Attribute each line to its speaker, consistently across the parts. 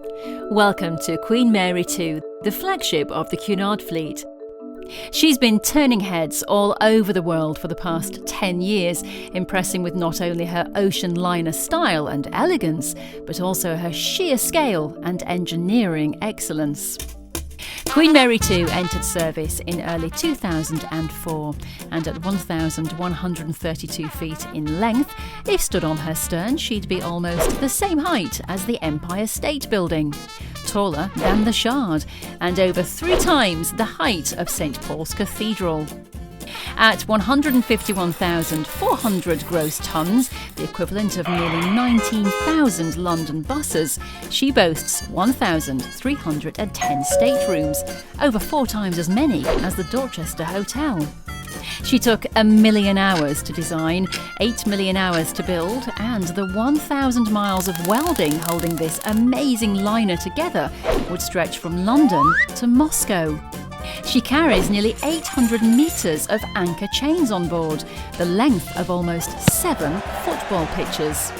Speaker 1: Welcome to Queen Mary 2, the flagship of the Cunard fleet. She's been turning heads all over the world for the past 10 years, impressing with not only her ocean liner style and elegance, but also her sheer scale and engineering excellence. Queen Mary 2 entered service in early 2004, and at 1,132 feet in length, if stood on her stern, she'd be almost the same height as the Empire State Building, taller than the Shard, and over 3 times the height of St Paul's Cathedral. At 151,400 gross tonnes, the equivalent of nearly 19,000 London buses, she boasts 1,310 staterooms, over 4 times as many as the Dorchester Hotel. She took 1 million hours to design, 8 million hours to build, and the 1,000 miles of welding holding this amazing liner together would stretch from London to Moscow. She carries nearly 800 metres of anchor chains on board, the length of almost 7 football pitches.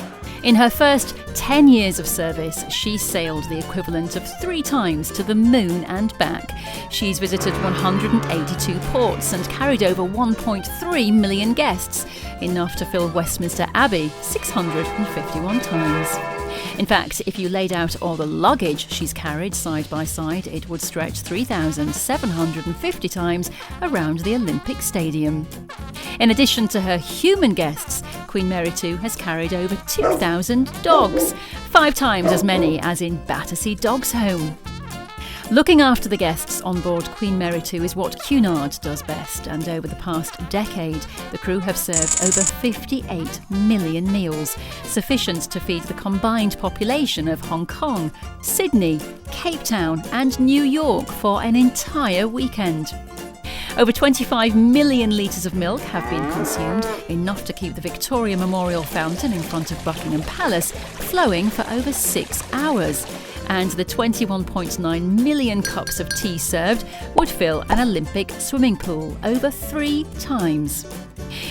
Speaker 1: In her first 10 years of service, she sailed the equivalent of 3 times to the moon and back. She's visited 182 ports and carried over 1.3 million guests, enough to fill Westminster Abbey 651 times. In fact, if you laid out all the luggage she's carried side by side, it would stretch 3,750 times around the Olympic Stadium. In addition to her human guests, Queen Mary 2 has carried over 2,000 dogs, 5 times as many as in Battersea Dogs Home. Looking after the guests on board Queen Mary 2 is what Cunard does best, and over the past decade, the crew have served over 58 million meals, sufficient to feed the combined population of Hong Kong, Sydney, Cape Town and New York for an entire weekend. Over 25 million litres of milk have been consumed, enough to keep the Victoria Memorial Fountain in front of Buckingham Palace flowing for over 6 hours. And the 21.9 million cups of tea served would fill an Olympic swimming pool over 3 times.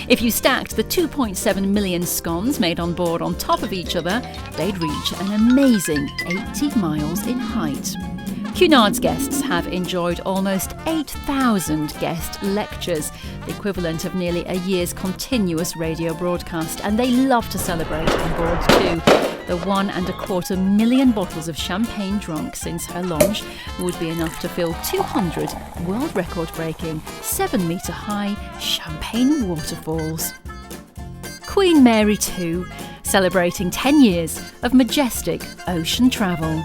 Speaker 1: If you stacked the 2.7 million scones made on board on top of each other, they'd reach an amazing 80 miles in height. Cunard's guests have enjoyed almost 8,000 guest lectures, the equivalent of nearly a year's continuous radio broadcast, and they love to celebrate on board too. The 1.25 million bottles of champagne drunk since her launch would be enough to fill 200 world record-breaking, 7-metre high champagne waterfalls. Queen Mary 2, celebrating 10 years of majestic ocean travel.